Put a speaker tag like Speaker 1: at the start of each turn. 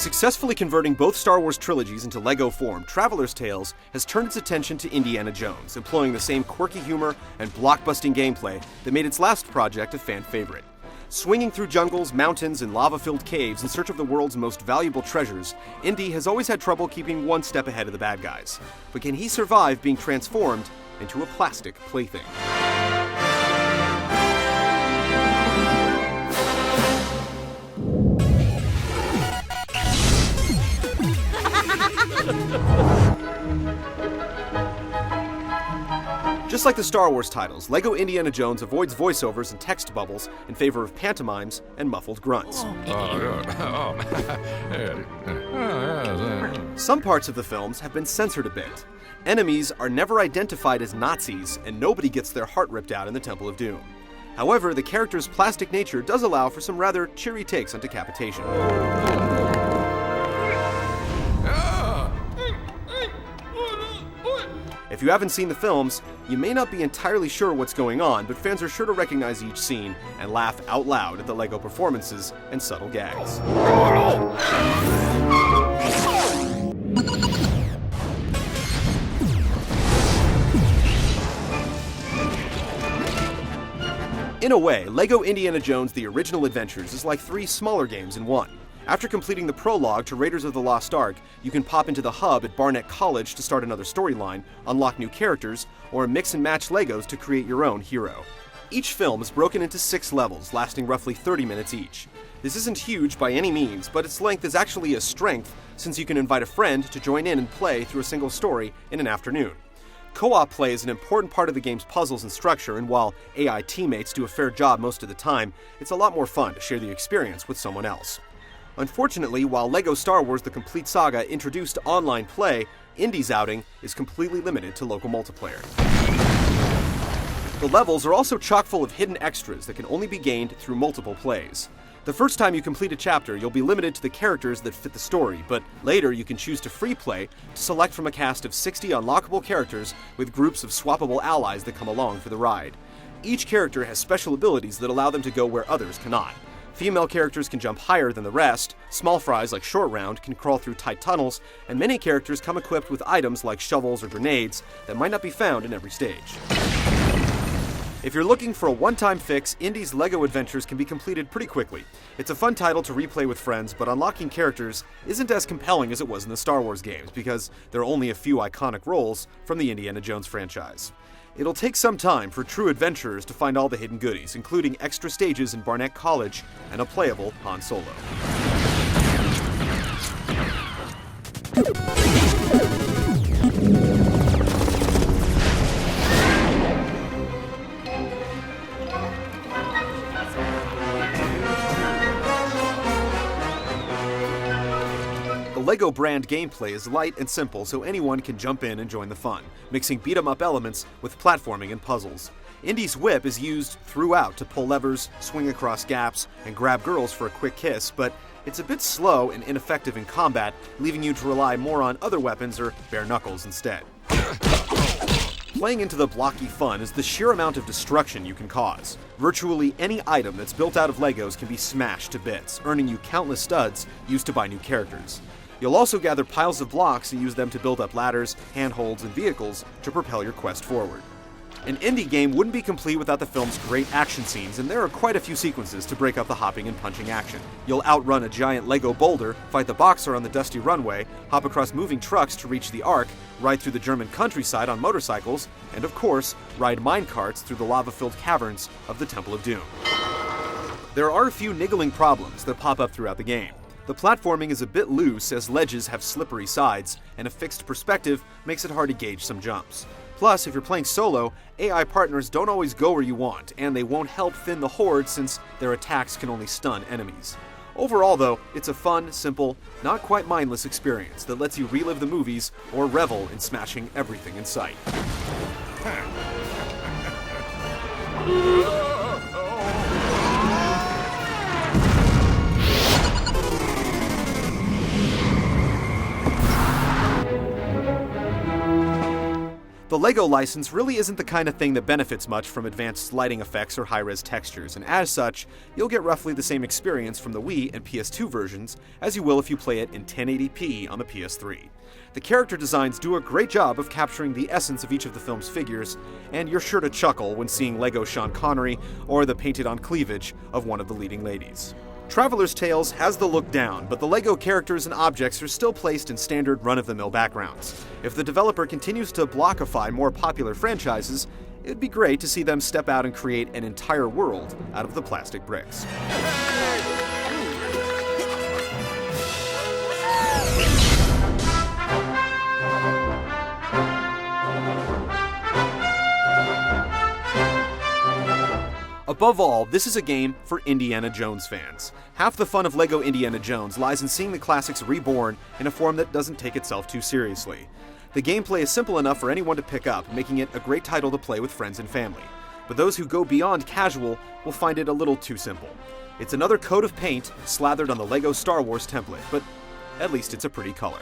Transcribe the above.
Speaker 1: successfully converting both Star Wars trilogies into LEGO form, Traveler's Tales has turned its attention to Indiana Jones, employing the same quirky humor and blockbusting gameplay that made its last project a fan favorite. Swinging through jungles, mountains, and lava-filled caves in search of the world's most valuable treasures, Indy has always had trouble keeping one step ahead of the bad guys. But can he survive being transformed into a plastic plaything? Just like the Star Wars titles, LEGO Indiana Jones avoids voiceovers and text bubbles in favor of pantomimes and muffled grunts. Some parts of the films have been censored a bit. Enemies are never identified as Nazis, and nobody gets their heart ripped out in the Temple of Doom. However, the character's plastic nature does allow for some rather cheery takes on decapitation. If you haven't seen the films, you may not be entirely sure what's going on, but fans are sure to recognize each scene and laugh out loud at the LEGO performances and subtle gags. In a way, LEGO Indiana Jones The Original Adventures is like 3 smaller games in one. After completing the prologue to Raiders of the Lost Ark, you can pop into the hub at Barnett College to start another storyline, unlock new characters, or mix and match Legos to create your own hero. Each film is broken into 6 levels, lasting roughly 30 minutes each. This isn't huge by any means, but its length is actually a strength, since you can invite a friend to join in and play through a single story in an afternoon. Co-op play is an important part of the game's puzzles and structure, and while AI teammates do a fair job most of the time, it's a lot more fun to share the experience with someone else. Unfortunately, while LEGO Star Wars The Complete Saga introduced online play, Indy's outing is completely limited to local multiplayer. The levels are also chock full of hidden extras that can only be gained through multiple plays. The first time you complete a chapter, you'll be limited to the characters that fit the story, but later you can choose to free play to select from a cast of 60 unlockable characters with groups of swappable allies that come along for the ride. Each character has special abilities that allow them to go where others cannot. Female characters can jump higher than the rest, small fries like Short Round can crawl through tight tunnels, and many characters come equipped with items like shovels or grenades that might not be found in every stage. If you're looking for a one-time fix, Indy's LEGO Adventures can be completed pretty quickly. It's a fun title to replay with friends, but unlocking characters isn't as compelling as it was in the Star Wars games, because there are only a few iconic roles from the Indiana Jones franchise. It'll take some time for true adventurers to find all the hidden goodies, including extra stages in Barnett College and a playable Han Solo. The LEGO brand gameplay is light and simple, so anyone can jump in and join the fun, mixing beat-em-up elements with platforming and puzzles. Indy's whip is used throughout to pull levers, swing across gaps, and grab girls for a quick kiss, but it's a bit slow and ineffective in combat, leaving you to rely more on other weapons or bare knuckles instead. Playing into the blocky fun is the sheer amount of destruction you can cause. Virtually any item that's built out of Legos can be smashed to bits, earning you countless studs used to buy new characters. You'll also gather piles of blocks and use them to build up ladders, handholds, and vehicles to propel your quest forward. An Indy game wouldn't be complete without the film's great action scenes, and there are quite a few sequences to break up the hopping and punching action. You'll outrun a giant Lego boulder, fight the boxer on the dusty runway, hop across moving trucks to reach the Ark, ride through the German countryside on motorcycles, and of course, ride minecarts through the lava-filled caverns of the Temple of Doom. There are a few niggling problems that pop up throughout the game. The platforming is a bit loose as ledges have slippery sides, and a fixed perspective makes it hard to gauge some jumps. Plus, if you're playing solo, AI partners don't always go where you want, and they won't help thin the horde since their attacks can only stun enemies. Overall though, it's a fun, simple, not quite mindless experience that lets you relive the movies or revel in smashing everything in sight. The The LEGO license really isn't the kind of thing that benefits much from advanced lighting effects or high-res textures, and as such, you'll get roughly the same experience from the Wii and PS2 versions as you will if you play it in 1080p on the PS3. The character designs do a great job of capturing the essence of each of the film's figures, and you're sure to chuckle when seeing LEGO Sean Connery or the painted-on cleavage of one of the leading ladies. Traveler's Tales has the look down, but the LEGO characters and objects are still placed in standard run-of-the-mill backgrounds. If the developer continues to blockify more popular franchises, it'd be great to see them step out and create an entire world out of the plastic bricks. Above all, this is a game for Indiana Jones fans. Half the fun of LEGO Indiana Jones lies in seeing the classics reborn in a form that doesn't take itself too seriously. The gameplay is simple enough for anyone to pick up, making it a great title to play with friends and family. But those who go beyond casual will find it a little too simple. It's another coat of paint slathered on the LEGO Star Wars template, but at least it's a pretty color.